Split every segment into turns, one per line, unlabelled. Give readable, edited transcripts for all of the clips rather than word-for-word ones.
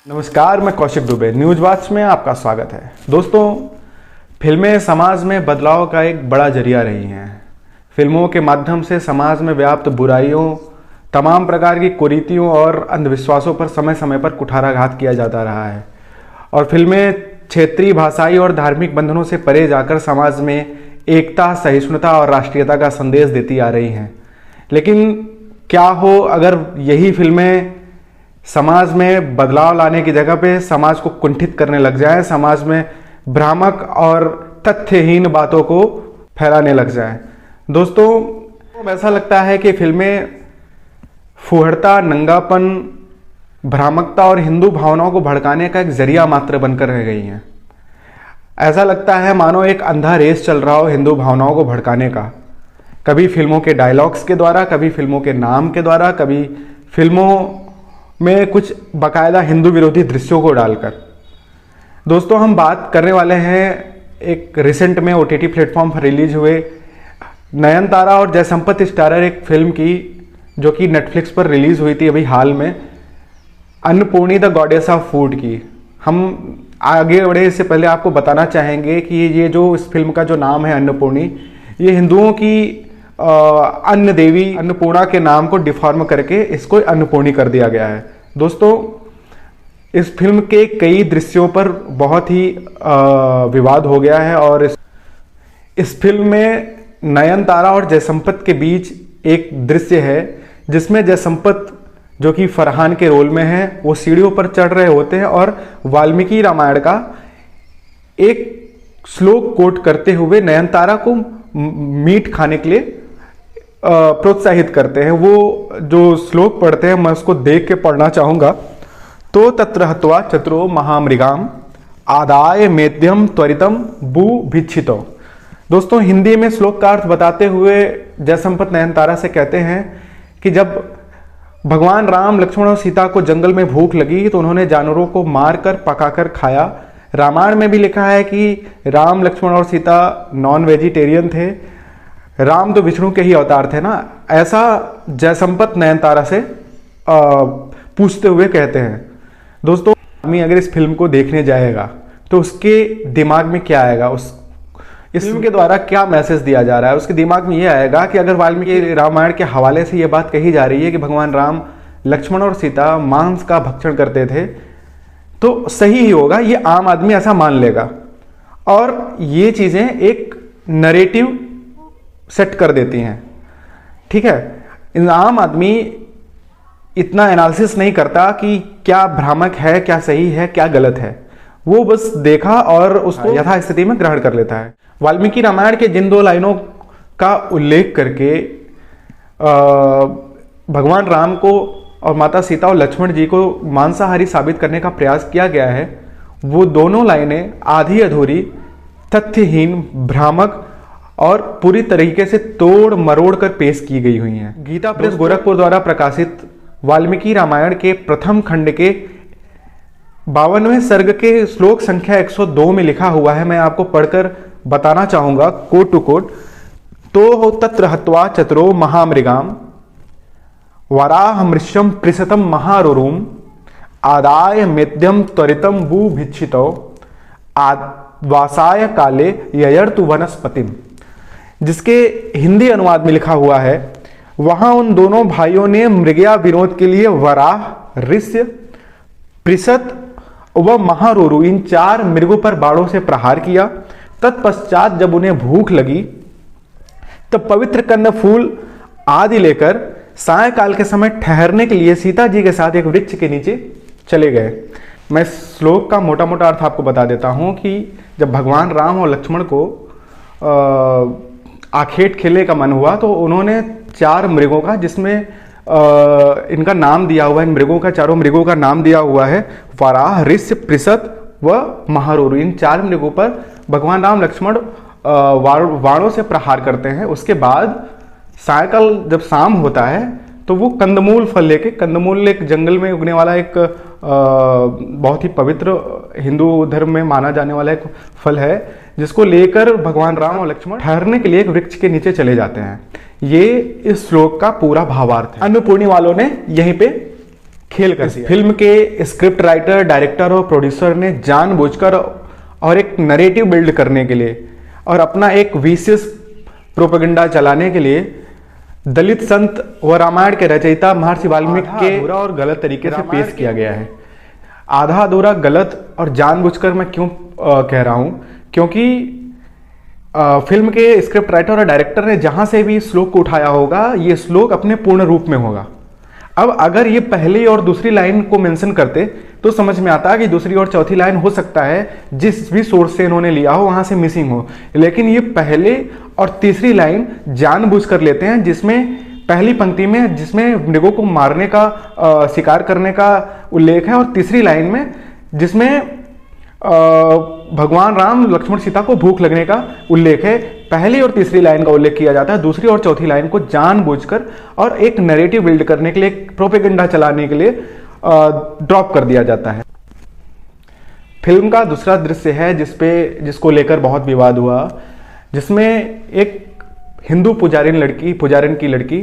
नमस्कार, मैं Kaushik Dubey. News watch में आपका स्वागत है। दोस्तों, फिल्में समाज में बदलाव का एक बड़ा जरिया रही हैं। फिल्मों के माध्यम से समाज में व्याप्त बुराइयों, तमाम प्रकार की कुरीतियों और अंधविश्वासों पर समय समय पर कुठाराघात किया जाता रहा है और फिल्में क्षेत्रीय, भाषाई और धार्मिक बंधनों से परे जाकर समाज में एकता, सहिष्णुता और राष्ट्रीयता का संदेश देती आ रही हैं। लेकिन क्या हो अगर यही फिल्में समाज में बदलाव लाने की जगह पे समाज को कुंठित करने लग जाए, समाज में भ्रामक और तथ्यहीन बातों को फैलाने लग जाए। दोस्तों, ऐसा लगता है कि फिल्में फूहड़ता, नंगापन, भ्रामकता और हिंदू भावनाओं को भड़काने का एक जरिया मात्र बनकर रह गई हैं। ऐसा लगता है मानो एक अंधा रेस चल रहा हो हिंदू भावनाओं को भड़काने का, कभी फिल्मों के डायलॉग्स के द्वारा, कभी फिल्मों के नाम के द्वारा, कभी फिल्मों में कुछ बाकायदा हिंदू विरोधी दृश्यों को डालकर। दोस्तों, हम बात करने वाले हैं एक रिसेंट में ओटीटी प्लेटफॉर्म पर रिलीज हुए नयनतारा और जयसंपत स्टारर एक फिल्म की, जो कि नेटफ्लिक्स पर रिलीज हुई थी अभी हाल में, Annapoorani the goddess of food की। हम आगे बढ़े इससे पहले आपको बताना चाहेंगे कि ये जो इस फिल्म का जो नाम है अन्नपूर्णी, ये हिंदुओं की अन्न देवी अन्नपूर्णा के नाम को डिफॉर्म करके इसको अन्नपूर्णी कर दिया गया है। दोस्तों, इस फिल्म के कई दृश्यों पर बहुत ही विवाद हो गया है और इस फिल्म में नयनतारा और जयसंपत के बीच एक दृश्य है जिसमें जयसंपत, जो कि फरहान के रोल में है, वो सीढ़ियों पर चढ़ रहे होते हैं और वाल्मीकि रामायण का एक श्लोक कोट करते हुए नयनतारा को मीट खाने के लिए प्रोत्साहित करते हैं। वो जो श्लोक पढ़ते हैं मैं उसको देख के पढ़ना चाहूंगा। तो तत्र हत्वा चतुरो महामृगाम आदाय मेद्यम त्वरितम भू भिक्षितो। दोस्तों, हिंदी में श्लोक का अर्थ बताते हुए जयसंपत नयनतारा से कहते हैं कि जब भगवान राम, लक्ष्मण और सीता को जंगल में भूख लगी तो उन्होंने जानवरों को मारकर पकाकर खाया। रामायण में भी लिखा है कि राम, लक्ष्मण और सीता नॉन वेजिटेरियन थे। राम तो विष्णु के ही अवतार थे ना, ऐसा जयसंपत नयनतारा से पूछते हुए कहते हैं। दोस्तों, आदमी अगर इस फिल्म को देखने जाएगा तो उसके दिमाग में क्या आएगा, इस फिल्म के द्वारा क्या मैसेज दिया जा रहा है, उसके दिमाग में ये आएगा कि अगर वाल्मीकि रामायण के हवाले से ये बात कही जा रही है कि भगवान राम, लक्ष्मण और सीता मांस का भक्षण करते थे, तो सही ही होगा, ये आम आदमी ऐसा मान लेगा और ये चीजें एक नरेटिव सेट कर देती हैं। ठीक है, आम आदमी इतना एनालिसिस नहीं करता कि क्या भ्रामक है, क्या सही है, क्या गलत है। वो बस देखा और उसको यथास्थिति में ग्रहण कर लेता है। वाल्मीकि रामायण के जिन दो लाइनों का उल्लेख करके भगवान राम को और माता सीता और लक्ष्मण जी को मांसाहारी साबित करने का प्रयास किया गया है, वो दोनों लाइनें आधी अधूरी, तथ्यहीन, भ्रामक और पूरी तरीके से तोड़ मरोड़ कर पेश की गई हुई हैं। गीता प्रेस गोरखपुर द्वारा प्रकाशित वाल्मीकि रामायण के प्रथम खंड के 52वें सर्ग के श्लोक संख्या 102 में लिखा हुआ है, मैं आपको पढ़कर बताना चाहूंगा कोट टू कोट। तो तत्र हत्वा चतुरो महामृगाम वराह मृष्यम पृषतम महारुरुम आदाय मेद्यम त्वरितम भू भिक्षितो वासाय काले ययर्तु वनस्पतिम। जिसके हिंदी अनुवाद में लिखा हुआ है, वहां उन दोनों भाइयों ने मृगया विनोद के लिए वराह, ऋष्य, पृषत व महारुरु इन 4 मृगों पर बाणों से प्रहार किया। तत्पश्चात जब उन्हें भूख लगी तब पवित्र कन्न फूल आदि लेकर सायकाल के समय ठहरने के लिए सीता जी के साथ एक वृक्ष के नीचे चले गए। मैं श्लोक का मोटा मोटा अर्थ आपको बता देता हूं कि जब भगवान राम और लक्ष्मण को आखेट खेलने का मन हुआ तो उन्होंने 4 मृगों का, जिसमें इनका नाम दिया हुआ है, इन मृगों का, चारों मृगों का नाम दिया हुआ है वराह, ऋष्य, पृषत व महारुरु। इन 4 मृगों पर भगवान राम, लक्ष्मण वाणों से प्रहार करते हैं। उसके बाद सायकाल जब शाम होता है तो वो कंदमूल फल लेके, कंदमूल एक जंगल में उगने वाला एक बहुत ही पवित्र हिंदू धर्म में माना जाने वाला एक फल है, जिसको लेकर भगवान राम और लक्ष्मण ठहरने के लिए एक वृक्ष के नीचे चले जाते हैं। ये इस श्लोक का पूरा भावार्थ है। अन्नपूर्णी वालों ने यहीं पे खेल कर दिया। फिल्म के स्क्रिप्ट राइटर, डायरेक्टर और प्रोड्यूसर ने जानबूझकर और एक नरेटिव बिल्ड करने के लिए और अपना एक विशेष प्रोपेगेंडा चलाने के लिए दलित संत व रामायण के रचयिता महर्षि वाल्मीकि के अधूरा और गलत तरीके से पेश किया गया है। आधा अधूरा, गलत और जानबूझकर मैं क्यों कह रहा हूं, क्योंकि फिल्म के स्क्रिप्ट राइटर और डायरेक्टर ने जहां से भी श्लोक को उठाया होगा, ये श्लोक अपने पूर्ण रूप में होगा। अब अगर ये पहली और दूसरी लाइन को मेंशन करते तो समझ में आता कि दूसरी और चौथी लाइन हो सकता है जिस भी सोर्स से इन्होंने लिया हो वहां से मिसिंग हो, लेकिन ये पहले और तीसरी लाइन जानबूझकर लेते हैं, जिसमें पहली पंक्ति में जिसमें मृगों को मारने का शिकार करने का उल्लेख है और तीसरी लाइन में जिसमें भगवान राम लक्ष्मण सीता को भूख लगने का उल्लेख है। पहली और तीसरी लाइन का उल्लेख किया जाता है, दूसरी और चौथी लाइन को जानबूझकर और एक नैरेटिव बिल्ड करने के लिए, एक प्रोपेगेंडा चलाने के लिए ड्रॉप कर दिया जाता है। फिल्म का दूसरा दृश्य है जिसको लेकर बहुत विवाद हुआ, जिसमें एक हिंदू पुजारन की लड़की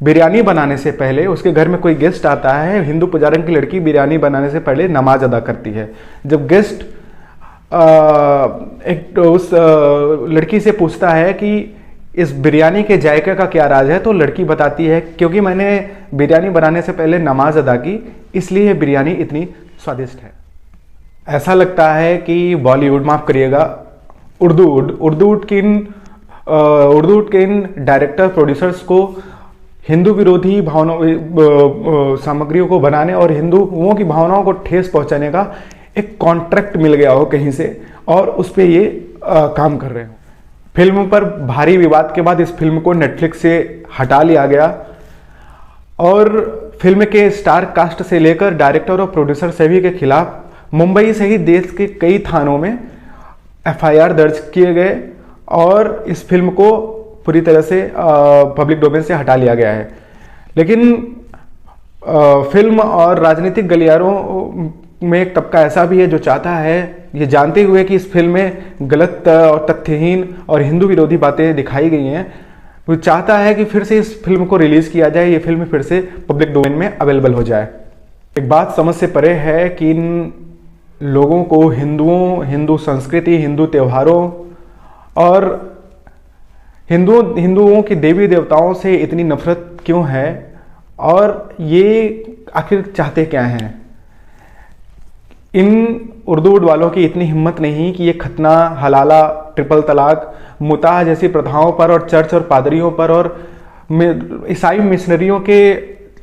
बिरयानी बनाने से पहले, उसके घर में कोई गेस्ट आता है, हिंदू पुजारन की लड़की बिरयानी बनाने से पहले नमाज अदा करती है। जब गेस्ट उस लड़की से पूछता है कि इस बिरयानी के जायके का क्या राज है, तो लड़की बताती है क्योंकि मैंने बिरयानी बनाने से पहले नमाज अदा की, इसलिए ये बिरयानी इतनी स्वादिष्ट है। ऐसा लगता है कि बॉलीवुड, माफ करिएगा, उर्दू के इन डायरेक्टर प्रोड्यूसर्स को हिंदू विरोधी भावनाओं सामग्रियों को बनाने और हिंदुओं की भावनाओं को ठेस पहुंचाने का एक कॉन्ट्रैक्ट मिल गया हो कहीं से और उस पे ये काम कर रहे हो। फिल्म पर भारी विवाद के बाद इस फिल्म को नेटफ्लिक्स से हटा लिया गया और फिल्म के स्टार कास्ट से लेकर डायरेक्टर और प्रोड्यूसर सभी के खिलाफ मुंबई सहित देश के कई थानों में FIR दर्ज किए गए और इस फिल्म को पूरी तरह से पब्लिक डोमेन से हटा लिया गया है। लेकिन फिल्म और राजनीतिक गलियारों में एक तबका ऐसा भी है जो चाहता है, ये जानते हुए कि इस फिल्म में गलत और तथ्यहीन और हिंदू विरोधी बातें दिखाई गई हैं, वो चाहता है कि फिर से इस फिल्म को रिलीज किया जाए, ये फिल्म फिर से पब्लिक डोमेन में अवेलेबल हो जाए। एक बात समझ से परे है कि इन लोगों को हिंदू संस्कृति, हिंदू त्योहारों और हिंदुओं की देवी देवताओं से इतनी नफरत क्यों है और ये आखिर चाहते क्या हैं। इन उर्दू वालों की इतनी हिम्मत नहीं कि ये खतना, हलाला, ट्रिपल तलाक, मुताह जैसी प्रथाओं पर और चर्च और पादरियों पर और ईसाई मिशनरियों के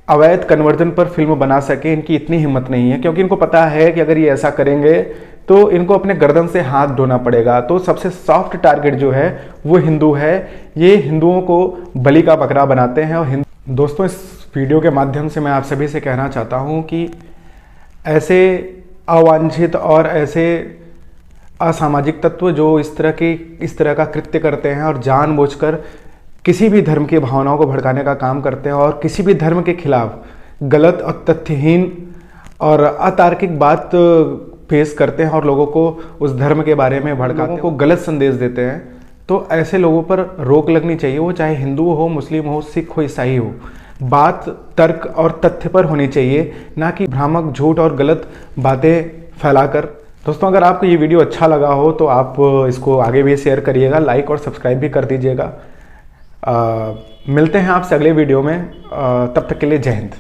अवैध कन्वर्जन पर फिल्म बना सके। इनकी इतनी हिम्मत नहीं है क्योंकि इनको पता है कि अगर ये ऐसा करेंगे तो इनको अपने गर्दन से हाथ धोना पड़ेगा। तो सबसे सॉफ्ट टारगेट जो है वो हिंदू है। ये हिंदुओं को बलि का बकरा बनाते हैं। और दोस्तों, इस वीडियो के माध्यम से मैं आप सभी से कहना चाहता हूँ कि ऐसे अवांछित और ऐसे असामाजिक तत्व जो इस तरह का कृत्य करते हैं और जानबूझकर किसी भी धर्म की भावनाओं को भड़काने का काम करते हैं और किसी भी धर्म के खिलाफ गलत और तथ्यहीन और अतार्किक बात पेश करते हैं और लोगों को उस धर्म के बारे में भड़काते हैं, को गलत संदेश देते हैं, तो ऐसे लोगों पर रोक लगनी चाहिए। वो चाहे हिंदू हो, मुस्लिम हो, सिख हो, ईसाई हो। बात तर्क और तथ्य पर होनी चाहिए, ना कि भ्रामक, झूठ और गलत बातें फैलाकर। दोस्तों, अगर आपको ये वीडियो अच्छा लगा हो तो आप इसको आगे भी शेयर करिएगा, लाइक और सब्सक्राइब भी कर दीजिएगा। मिलते हैं आपसे अगले वीडियो में। तब तक के लिए जय हिंद।